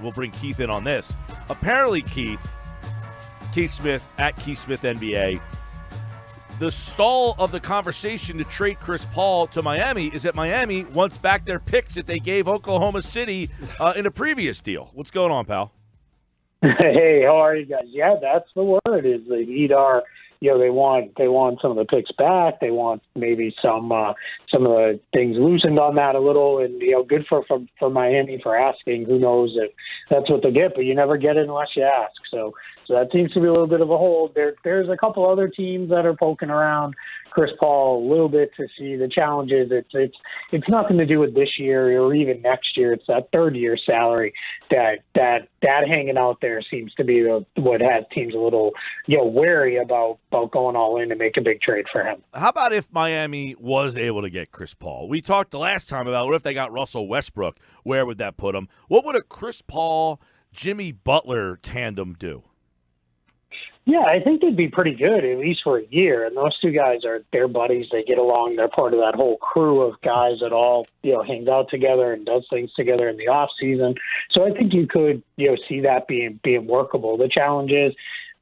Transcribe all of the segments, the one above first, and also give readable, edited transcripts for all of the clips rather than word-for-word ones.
we'll bring Keith in on this. Apparently, Keith Smith, at Keith Smith NBA, the stall of the conversation to trade Chris Paul to Miami is that Miami wants back their picks that they gave Oklahoma City in a previous deal. What's going on, pal? Hey, how are you guys? Yeah, that's the word. Is the Heat are, they want some of the picks back. They want maybe some of the things loosened on that a little, and good for Miami for asking. Who knows if that's what they get, but you never get it unless you ask. So that seems to be a little bit of a hold. There's a couple other teams that are poking around Chris Paul a little bit to see the challenges. It's nothing to do with this year or even next year. It's that third year salary that hanging out there seems to be what has teams a little wary about going all in to make a big trade for him. How about if Miami was able to get Chris Paul? We talked the last time about what if they got Russell Westbrook? Where would that put them? What would a Chris Paul, Jimmy Butler tandem do? Yeah, I think they'd be pretty good, at least for a year. And those two guys they're buddies. They get along. They're part of that whole crew of guys that all, hangs out together and does things together in the off season. So I think you could, see that being workable. The challenge is,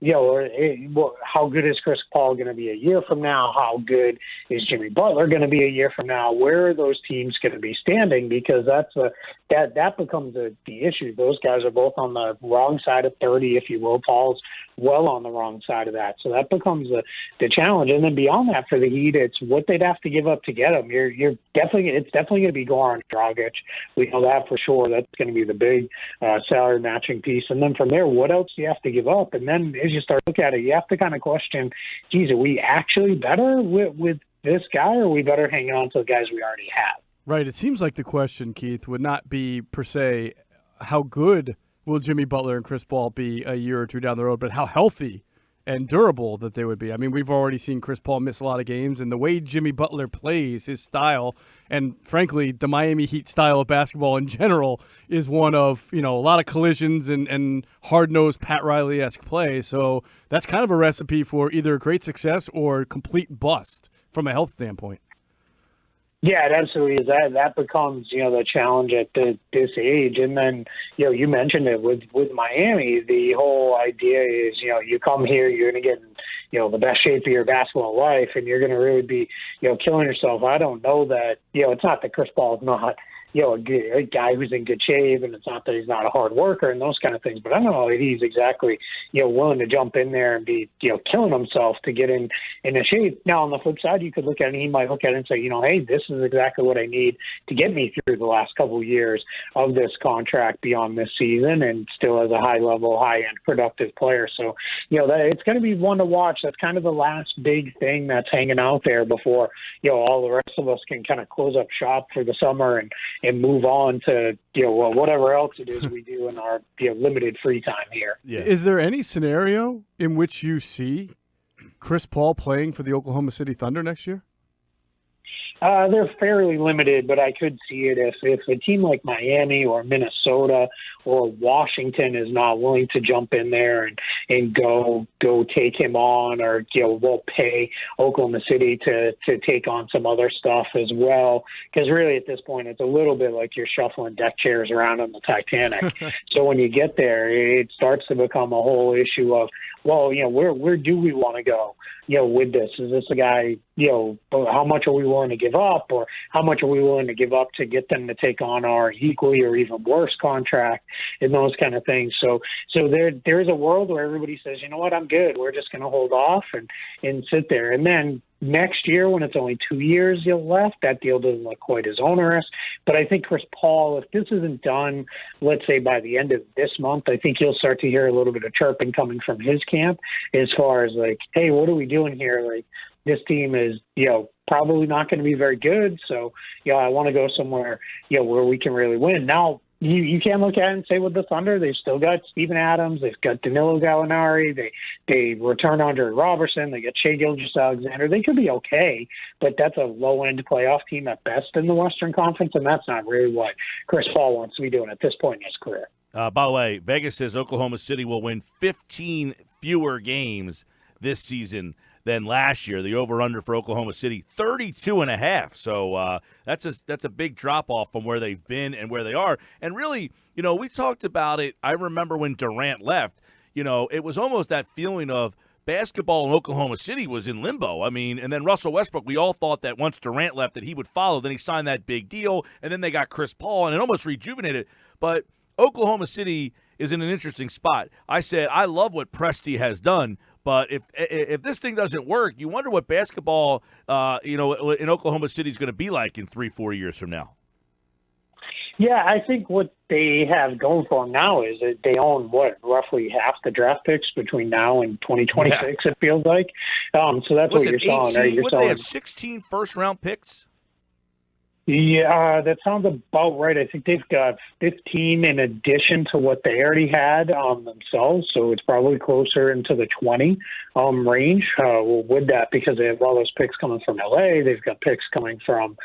how good is Chris Paul going to be a year from now? How good is Jimmy Butler going to be a year from now? Where are those teams going to be standing? Because that becomes the issue. Those guys are both on the wrong side of 30, if you will. Paul's well on the wrong side of that. So that becomes the challenge. And then beyond that, for the Heat, it's what they'd have to give up to get him. It's definitely going to be Goran Dragic. We know that for sure. That's going to be the big salary matching piece. And then from there, what else do you have to give up? And then as you start to look at it, you have to kind of question, geez, are we actually better with this guy, or are we better hanging on to the guys we already have? Right. It seems like the question, Keith, would not be per se how good will Jimmy Butler and Chris Paul be a year or two down the road, but how healthy and durable that they would be. I mean, we've already seen Chris Paul miss a lot of games, and the way Jimmy Butler plays, his style, and frankly, the Miami Heat style of basketball in general is one of, a lot of collisions and hard-nosed Pat Riley-esque play. So that's kind of a recipe for either great success or complete bust from a health standpoint. Yeah, it absolutely is. That becomes, the challenge at this age. And then, you mentioned it with Miami. The whole idea is, you come here, you're going to get in, the best shape of your basketball life, and you're going to really be, killing yourself. I don't know that, it's not that Chris Paul is not, a guy who's in good shape, and it's not that he's not a hard worker and those kind of things, but I don't know that he's exactly, willing to jump in there and be, killing himself to get in a shape. Now, on the flip side, you could look at it and he might look at it and say, hey, this is exactly what I need to get me through the last couple of years of this contract beyond this season, and still as a high-level, high-end productive player. So, it's going to be one to watch. That's kind of the last big thing that's hanging out there before, all the rest of us can kind of close up shop for the summer and move on to, whatever else it is we do in our limited free time here. Yeah. Is there any scenario in which you see Chris Paul playing for the Oklahoma City Thunder next year? They're fairly limited, but I could see it if a team like Miami or Minnesota or Washington is not willing to jump in there and go take him on, or won't pay Oklahoma City to take on some other stuff as well. Because really at this point it's a little bit like you're shuffling deck chairs around on the Titanic. So when you get there, it starts to become a whole issue of, well, where do we want to go, with this? Is this a guy, how much are we willing to give up, or how much are we willing to give up to get them to take on our equally or even worse contract, and those kind of things. So there's a world where everybody says, you know what, I'm good. We're just going to hold off and sit there. And then next year, when it's only 2 years left, that deal doesn't look quite as onerous. But I think Chris Paul, if this isn't done, let's say by the end of this month, I think you'll start to hear a little bit of chirping coming from his camp as far as like, hey, what are we doing here? Like, this team is, probably not going to be very good. So, I want to go somewhere, where we can really win. Now, you can't look at it and say with the Thunder, they've still got Steven Adams, they've got Danilo Gallinari, they return Andre Robertson, they get Shai Gilgeous-Alexander. They could be okay, but that's a low-end playoff team at best in the Western Conference, and that's not really what Chris Paul wants to be doing at this point in his career. By the way, Vegas says Oklahoma City will win 15 fewer games this season than last year. The over-under for Oklahoma City, 32.5. So that's a big drop-off from where they've been and where they are. And really, we talked about it. I remember when Durant left, it was almost that feeling of basketball in Oklahoma City was in limbo. I mean, and then Russell Westbrook, we all thought that once Durant left that he would follow. Then he signed that big deal, and then they got Chris Paul, and it almost rejuvenated. But Oklahoma City is in an interesting spot. I said, I love what Presti has done, but if this thing doesn't work, you wonder what basketball, in Oklahoma City is going to be like in 3-4 years from now. Yeah, I think what they have going for them now is that they own, roughly half the draft picks between now and 2026, It feels like. So that's what you're selling. What do they have, 16 first-round picks? Yeah, that sounds about right. I think they've got 15 in addition to what they already had themselves, so it's probably closer into the 20 range with that, because they have all those picks coming from LA. They've got picks coming from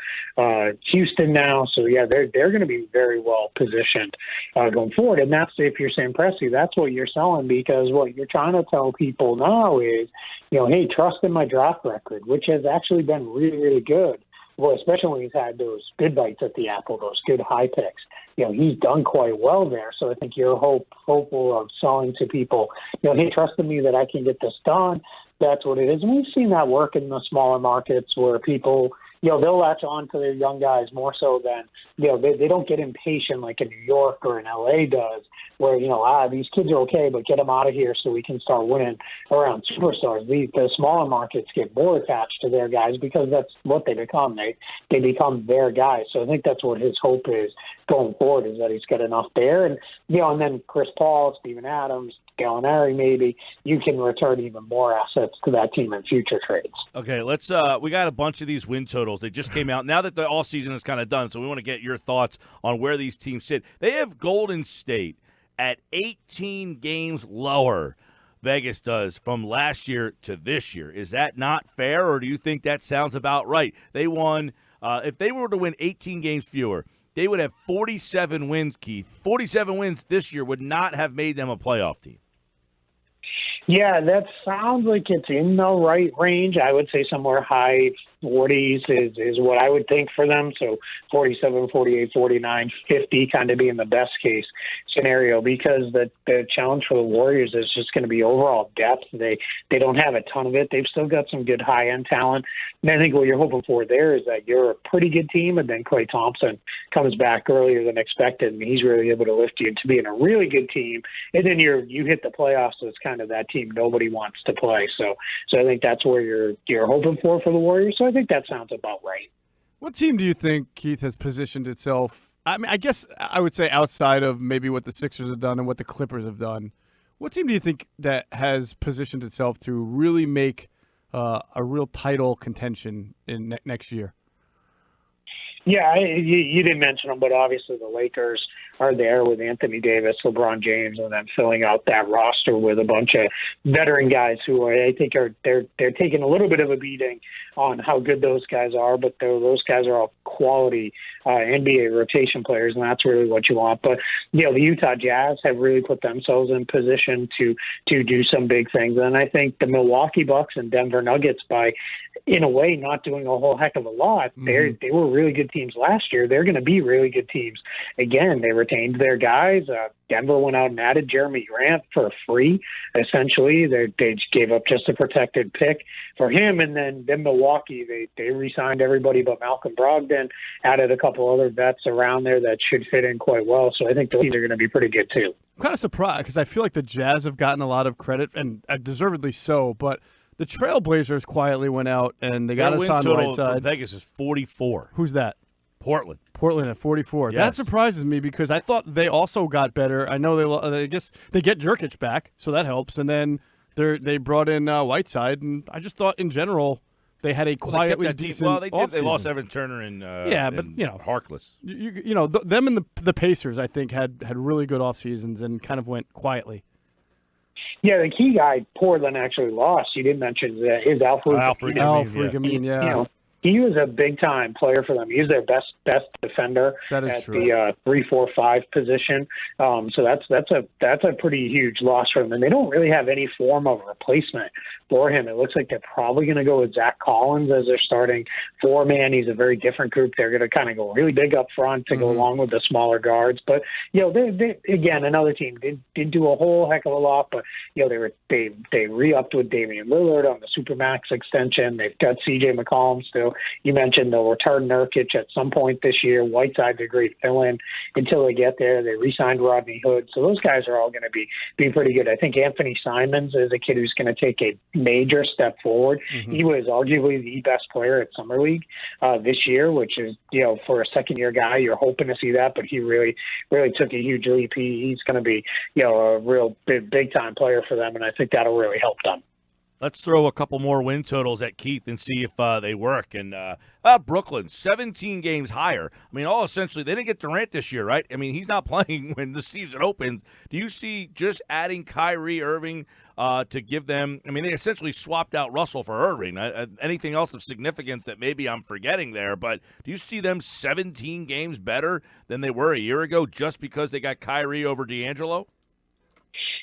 Houston now. So, yeah, they're going to be very well positioned going forward. And that's, if you're Sam Presti, that's what you're selling, because what you're trying to tell people now is, hey, trust in my draft record, which has actually been really, really good. Well, especially when he's had those good bites at the apple, those good high picks. He's done quite well there. So I think you're hopeful of selling to people, hey, trust in me that I can get this done. That's what it is. And we've seen that work in the smaller markets where people, they'll latch on to their young guys more so than, they don't get impatient like in New York or in LA does, where, these kids are okay, but get them out of here so we can start winning around superstars. The smaller markets get more attached to their guys because that's what they become. They become their guys. So I think that's what his hope is going forward, is that he's got enough there. And, and then Chris Paul, Steven Adams, Gallinari, maybe you can return even more assets to that team in future trades. Okay, let's. We got a bunch of these win totals. They just came out now that the all season is kind of done. So we want to get your thoughts on where these teams sit. They have Golden State at 18 games lower. Vegas does from last year to this year. Is that not fair, or do you think that sounds about right? They won. If they were to win 18 games fewer, they would have 47 wins. Keith, 47 wins this year would not have made them a playoff team. Yeah, that sounds like it's in the right range. I would say somewhere high 40s is what I would think for them. So 47, 48, 49, 50 kind of being the best case scenario, because the challenge for the Warriors is just going to be overall depth. They don't have a ton of it. They've still got some good high-end talent. And I think what you're hoping for there is that you're a pretty good team, and then Klay Thompson comes back earlier than expected, and he's really able to lift you into being a really good team. And then you hit the playoffs, so it's kind of that team nobody wants to play. So I think that's where you're hoping for the Warriors. So I think that sounds about right. What team do you think, Keith, has positioned itself? I mean, I guess I would say outside of maybe what the Sixers have done and what the Clippers have done, what team do you think that has positioned itself to really make a real title contention in next year? Yeah, you didn't mention them, but obviously the Lakers are there with Anthony Davis, LeBron James, and then filling out that roster with a bunch of veteran guys who I think they're taking a little bit of a beating on how good those guys are, but those guys are all quality NBA rotation players, and that's really what you want. But the Utah Jazz have really put themselves in position to do some big things, and I think the Milwaukee Bucks and Denver Nuggets, by in a way not doing a whole heck of a lot, they were really good teams last year. They're going to be really good teams again. They retained their guys. Denver went out and added Jeremy Grant for free. Essentially, they gave up just a protected pick for him, and then Milwaukee, they re-signed everybody but Malcolm Brogdon, added a couple other vets around there that should fit in quite well. So I think those teams are going to be pretty good too. I'm kind of surprised because I feel like the Jazz have gotten a lot of credit, and deservedly so, but the Trailblazers quietly went out and they got us on Whiteside. Vegas is 44. Who's that? Portland. Portland at 44. Yes. That surprises me because I thought they also got better. I know I guess they get Jerkic back, so that helps. And then they brought in Whiteside, and I just thought in general they had a quietly decent. Well, they did. They lost Evan Turner and but Harkless. Them and the Pacers, I think, had really good off seasons and kind of went quietly. Yeah, the key guy Portland actually lost. You didn't mention is Al Frugamine. Al Frugamine, yeah. he was a big time player for them. He was their best defender That is at true. the 3-4-5 position. So that's a pretty huge loss for them. And they don't really have any form of replacement for him. It looks like they're probably going to go with Zach Collins as their starting four-man. He's a very different group. They're going to kind of go really big up front to go along with the smaller guards. But they again, another team did do a whole heck of a lot. But they re-upped with Damian Lillard on the Supermax extension. They've got C.J. McCollum still. You mentioned they'll return Nurkic at some point this year. Whiteside's a great fill-in until they get there. They re-signed Rodney Hood. So those guys are all going to be pretty good. I think Anthony Simons is a kid who's going to take a major step forward. He was arguably the best player at Summer League this year, which is, for a second-year guy, you're hoping to see that, but he really took a huge leap. He's going to be, a real big-time player for them, and I think that'll really help them. Let's throw a couple more win totals at Keith and see if they work. And Brooklyn, 17 games higher. I mean, essentially, they didn't get Durant this year, right? I mean, he's not playing when the season opens. Do you see just adding Kyrie Irving to give them – I mean, they essentially swapped out Russell for Irving. Anything else of significance that maybe I'm forgetting there, but do you see them 17 games better than they were a year ago just because they got Kyrie over D'Angelo?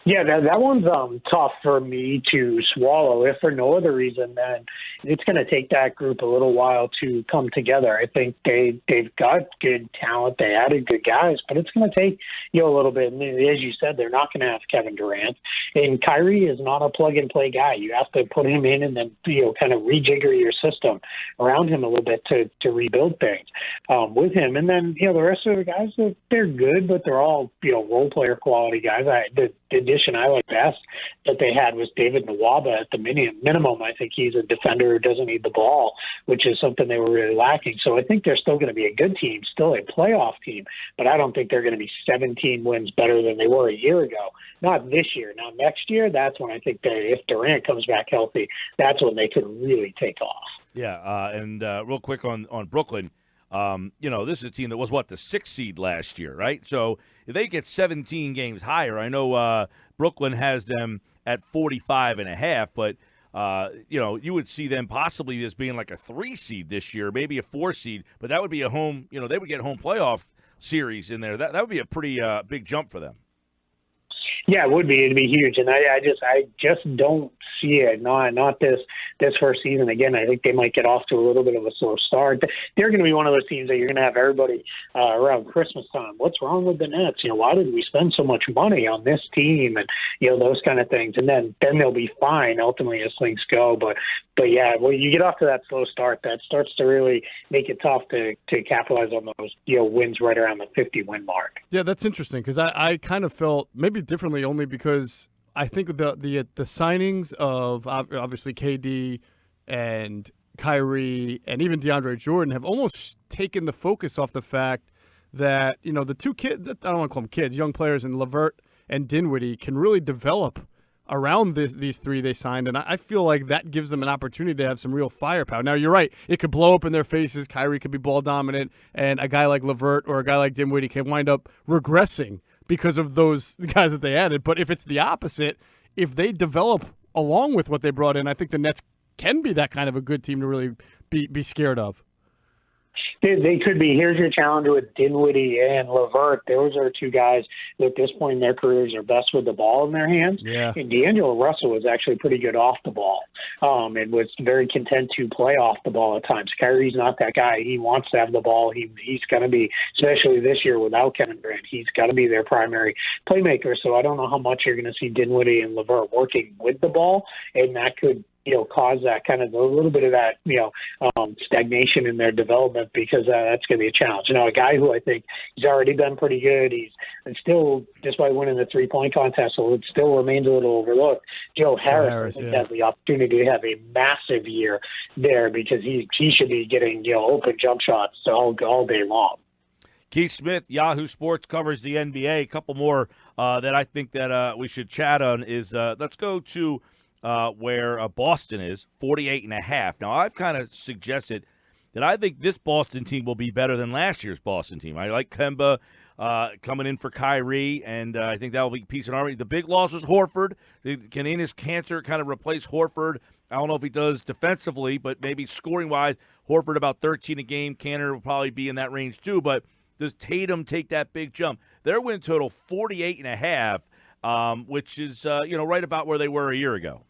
Yeah, that one's tough for me to swallow. If for no other reason, then it's going to take that group a little while to come together. I think they've got good talent. They added good guys, but it's going to take a little bit. And as you said, they're not going to have Kevin Durant, and Kyrie is not a plug and play guy. You have to put him in and then kind of rejigger your system around him a little bit to rebuild things with him. And then the rest of the guys, they're good, but they're all role player quality guys. The addition I like best that they had was David Nwaba at the minimum. I think he's a defender who doesn't need the ball, which is something they were really lacking. So I think they're still going to be a good team, still a playoff team, but I don't think they're going to be 17 wins better than they were a year ago. Not this year. Now, next year, that's when I think if Durant comes back healthy, that's when they could really take off. Yeah, and real quick on Brooklyn, this is a team that was, the 6th seed last year, right? So if they get 17 games higher, I know Brooklyn has them at 45.5, but, you would see them possibly as being like a 3 seed this year, maybe a 4 seed, but that would be a home, they would get home playoff series in there. That would be a pretty big jump for them. Yeah, it would be. It'd be huge, and I just don't see it. Not this first season. Again, I think they might get off to a little bit of a slow start. They're going to be one of those teams that you're going to have everybody around Christmas time. What's wrong with the Nets? Why did we spend so much money on this team? And those kind of things. And then they'll be fine ultimately as things go. But yeah, when you get off to that slow start, that starts to really make it tough to capitalize on those wins right around the 50 win mark. Yeah, that's interesting because I kind of felt maybe differently only because I think the signings of obviously KD and Kyrie and even DeAndre Jordan have almost taken the focus off the fact that the two kids, I don't want to call them kids, young players in LeVert and Dinwiddie can really develop around these three they signed, and I feel like that gives them an opportunity to have some real firepower. Now, you're right. It could blow up in their faces. Kyrie could be ball dominant, and a guy like LeVert or a guy like Dinwiddie can wind up regressing because of those guys that they added. But if it's the opposite, if they develop along with what they brought in, I think the Nets can be that kind of a good team to really be scared of. They could be. Here's your challenge with Dinwiddie and LeVert. Those are two guys that at this point in their careers are best with the ball in their hands. Yeah. And D'Angelo Russell was actually pretty good off the ball and was very content to play off the ball at times. Kyrie's not that guy. He wants to have the ball. He's going to be, especially this year without Kevin Durant, he's got to be their primary playmaker. So I don't know how much you're going to see Dinwiddie and LeVert working with the ball, and that could cause that kind of a little bit of that, stagnation in their development because that's going to be a challenge. A guy who I think he's already been pretty good. He's still, despite winning the 3-point contest, so it still remains a little overlooked. Joe Harris I think has the opportunity to have a massive year there because he should be getting, open jump shots all day long. Keith Smith, Yahoo Sports, covers the NBA. A couple more that I think that we should chat on is let's go to where Boston is, 48.5. Now, I've kind of suggested that I think this Boston team will be better than last year's Boston team. I like Kemba. coming in for Kyrie, and I think that will be peace and harmony. The big loss was Horford. Can Enes Kanter kind of replace Horford? I don't know if he does defensively, but maybe scoring-wise, Horford about 13 a game. Kanter will probably be in that range too, but does Tatum take that big jump? Their win total 48.5, which is right about where they were a year ago.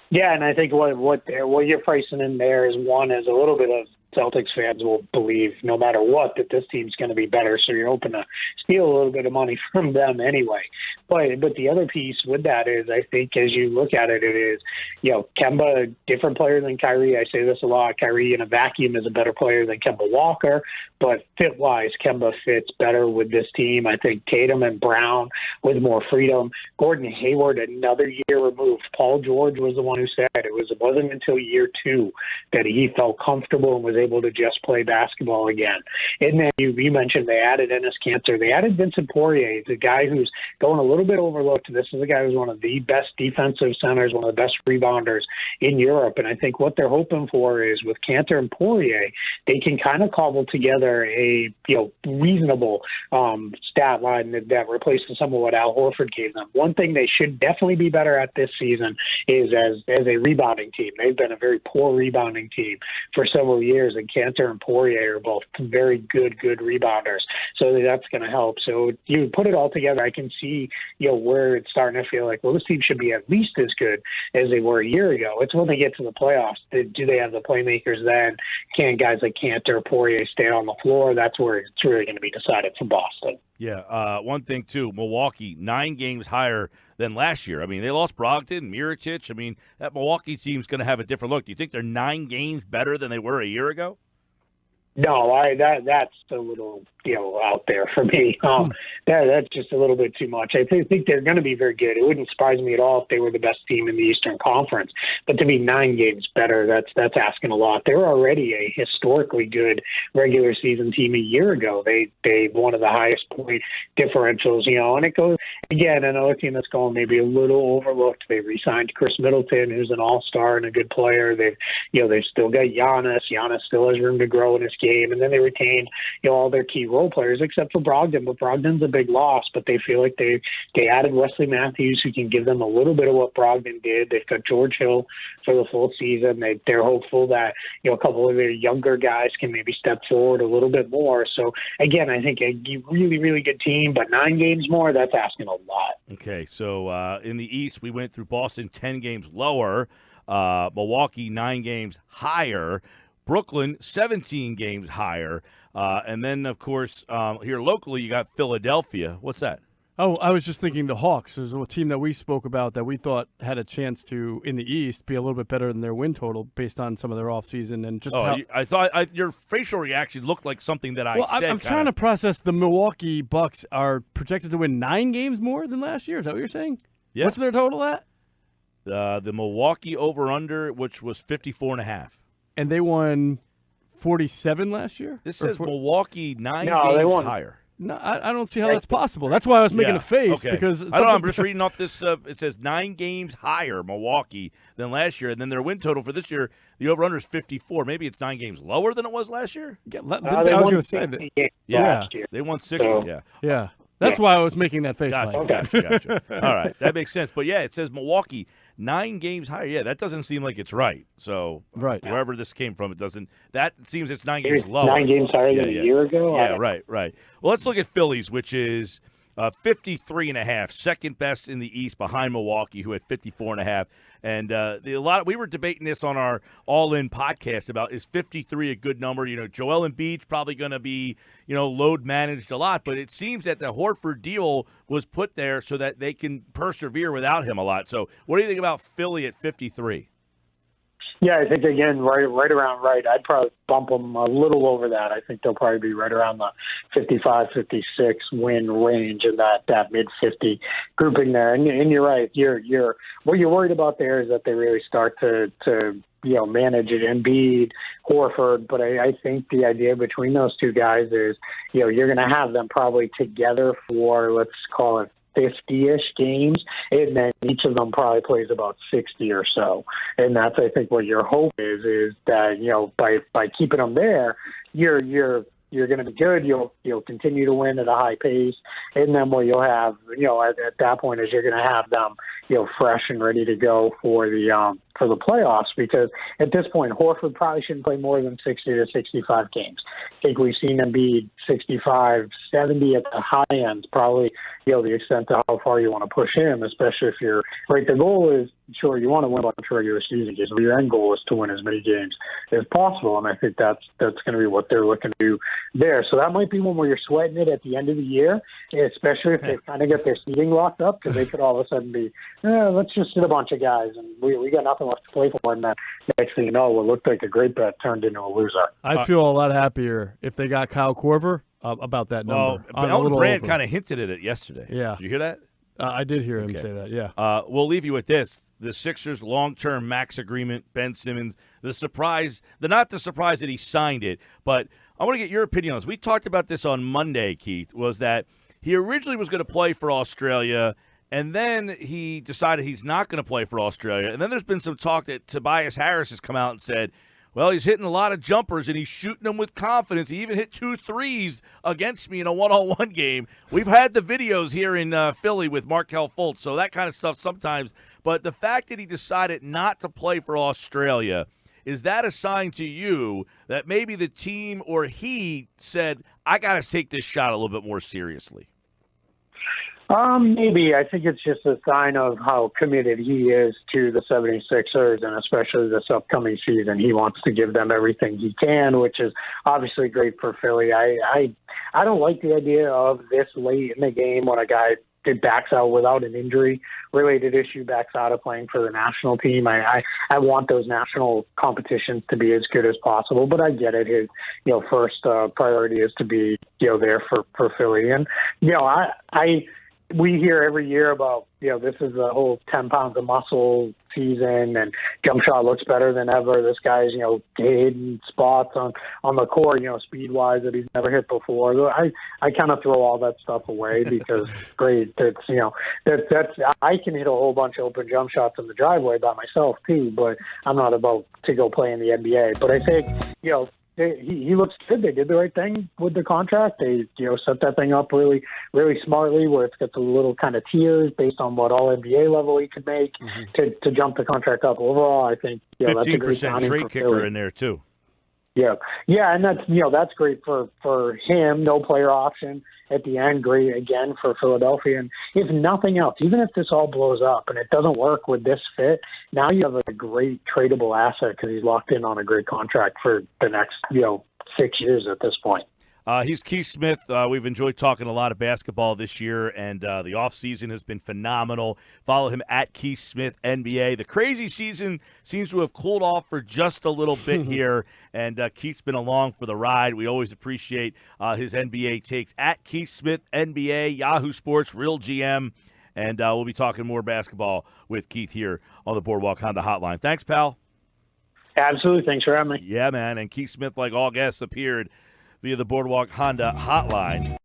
Yeah, and I think what you're pricing in there is one is a little bit of Celtics fans will believe no matter what that this team's going to be better, so you're hoping to steal a little bit of money from them anyway. But the other piece with that is I think as you look at it, it is, Kemba, a different player than Kyrie. I say this a lot. Kyrie in a vacuum is a better player than Kemba Walker, but fit-wise, Kemba fits better with this team. I think Tatum and Brown with more freedom. Gordon Hayward, another year removed. Paul George was the one who said it wasn't until year 2 that he felt comfortable and was able to just play basketball again. And then you mentioned they added Enes Kanter. They added Vincent Poirier, the guy who's going a little bit overlooked. This is a guy who's one of the best defensive centers, one of the best rebounders in Europe. And I think what they're hoping for is with Kanter and Poirier, they can kind of cobble together a reasonable stat line that replaces some of what Al Horford gave them. One thing they should definitely be better at this season is as a rebounding team. They've been a very poor rebounding team for several years, and Kanter and Poirier are both very good rebounders. So that's going to help. So you put it all together, I can see where it's starting to feel like, well, this team should be at least as good as they were a year ago. It's when they get to the playoffs. Do they have the playmakers then? Can guys like Kanter or Poirier stay on the floor? That's where it's really going to be decided for Boston. Yeah, one thing, too, Milwaukee, 9 games higher than last year. I mean, they lost Brogdon, Mirotic. I mean, that Milwaukee team's going to have a different look. Do you think they're 9 games better than they were a year ago? No, that's a little out there for me. That's just a little bit too much. I think they're going to be very good. It wouldn't surprise me at all if they were the best team in the Eastern Conference. But to be 9 games better, that's asking a lot. They were already a historically good regular season team a year ago. They one of the highest point differentials, and it goes again. Another team that's going maybe a little overlooked. They re-signed Chris Middleton, who's an all-star and a good player. They've still got Giannis. Giannis still has room to grow in his game, and then they retained all their key role players except for Brogdon. But Brogdon's a big loss. But they feel like they added Wesley Matthews, who can give them a little bit of what Brogdon did. They've got George Hill for the full season. They're hopeful that a couple of their younger guys can maybe step forward a little bit more. So again, I think a really, really good team, but 9 games more, that's asking a lot. Okay, so in the East, we went through Boston 10 games lower, Milwaukee 9 games higher, Brooklyn 17 games higher, and then, of course, here locally you got Philadelphia. What's that? Oh, I was just thinking the Hawks. There's a team that we spoke about that we thought had a chance to, in the East, be a little bit better than their win total based on some of their offseason and just how. I thought your facial reaction looked like something that I said. I'm trying to process the Milwaukee Bucks are projected to win 9 games more than last year. Is that what you're saying? Yeah. What's their total at? The Milwaukee over-under, which was 54.5. And they won 47 last year? This says Milwaukee 9 games higher. No, I don't see how that's possible. That's why I was making a face because I don't know. I'm just reading off this. It says 9 games higher Milwaukee than last year, and then their win total for this year, the over/under is 54. Maybe it's 9 games lower than it was last year. Yeah, I was going to say that. Yeah, they won 60. So, yeah. That's why I was making that face. Gotcha. All right, that makes sense. But yeah, it says Milwaukee 9 games higher. Yeah, that doesn't seem like it's right. So wherever this came from, it doesn't. That seems it's 9 games lower. 9 games higher than a year ago. Yeah, right. Well, let's look at Phillies, which is 53.5, second best in the East behind Milwaukee, who had 54.5. And we were debating this on our All In podcast about, is 53 a good number? Joel Embiid's probably going to be load managed a lot, but it seems that the Horford deal was put there so that they can persevere without him a lot. So what do you think about Philly at 53? Yeah, I think, again, right around right. I'd probably bump them a little over that. I think they'll probably be right around the 55, 56 win range in that mid-50 grouping there. And you're right. What you're worried about there is that they really start to manage it, Embiid, Horford. But I think the idea between those two guys is, you're going to have them probably together for, let's call it, 50-ish games, and then each of them probably plays about 60 or so. And that's, I think, what your hope is that, by keeping them there, you're you're going to be good. You'll continue to win at a high pace, and then what you'll have, at that point is you're going to have them, fresh and ready to go for the playoffs, because at this point, Horford probably shouldn't play more than 60 to 65 games. I think we've seen him be 65, 70 at the high end, probably, the extent to how far you want to push him, especially if you're right. The goal is, sure, you want to win a bunch of regular season games, but your end goal is to win as many games as possible, and I think that's going to be what they're looking to do there. So that might be one where you're sweating it at the end of the year, especially if they kind of get their seating locked up, because they could all of a sudden be, let's just sit a bunch of guys, and we got nothing left to play for, and then next thing you know, what looked like a great bet turned into a loser. I feel a lot happier if they got Kyle Korver about that number. Well, Elton Brand kind of hinted at it yesterday. Yeah. Did you hear that? I did hear him say that, yeah. We'll leave you with this. The Sixers' long-term max agreement, Ben Simmons, not the surprise that he signed it, but I want to get your opinion on this. We talked about this on Monday, Keith, was that he originally was going to play for Australia, and then he decided he's not going to play for Australia. And then there's been some talk that Tobias Harris has come out and said, well, he's hitting a lot of jumpers, and he's shooting them with confidence. He even hit 2 threes against me in a one-on-one game. We've had the videos here in Philly with Markelle Fultz, so that kind of stuff sometimes. But the fact that he decided not to play for Australia, is that a sign to you that maybe the team or he said, I got to take this shot a little bit more seriously? Maybe. I think it's just a sign of how committed he is to the 76ers, and especially this upcoming season. He wants to give them everything he can, which is obviously great for Philly. I don't like the idea of this late in the game when a guy backs out without an injury-related issue, backs out of playing for the national team. I want those national competitions to be as good as possible, but I get it. His first priority is to be there for Philly, and we hear every year about, this is the whole 10 pounds of muscle season, and jump shot looks better than ever. This guy's, hitting spots on the court, speed-wise that he's never hit before. I kind of throw all that stuff away because, great, that's I can hit a whole bunch of open jump shots in the driveway by myself too, but I'm not about to go play in the NBA. But I think, he looks good. They did the right thing with the contract. They, set that thing up really, really smartly, where it's got the little kind of tiers based on what all NBA level he could make to jump the contract up. Overall, I think 15% trade kicker in there too. Yeah, and that's great for him. No player option at the end. Great again for Philadelphia. And if nothing else, even if this all blows up and it doesn't work with this fit, now you have a great tradable asset because he's locked in on a great contract for the next 6 years at this point. He's Keith Smith. We've enjoyed talking a lot of basketball this year, and the offseason has been phenomenal. Follow him at Keith Smith NBA. The crazy season seems to have cooled off for just a little bit here, and Keith's been along for the ride. We always appreciate his NBA takes. At Keith Smith NBA, Yahoo Sports, Real GM, and we'll be talking more basketball with Keith here on the Boardwalk Honda Hotline. Thanks, pal. Absolutely. Thanks for having me. Yeah, man. And Keith Smith, like all guests, appeared via the Boardwalk Honda Hotline.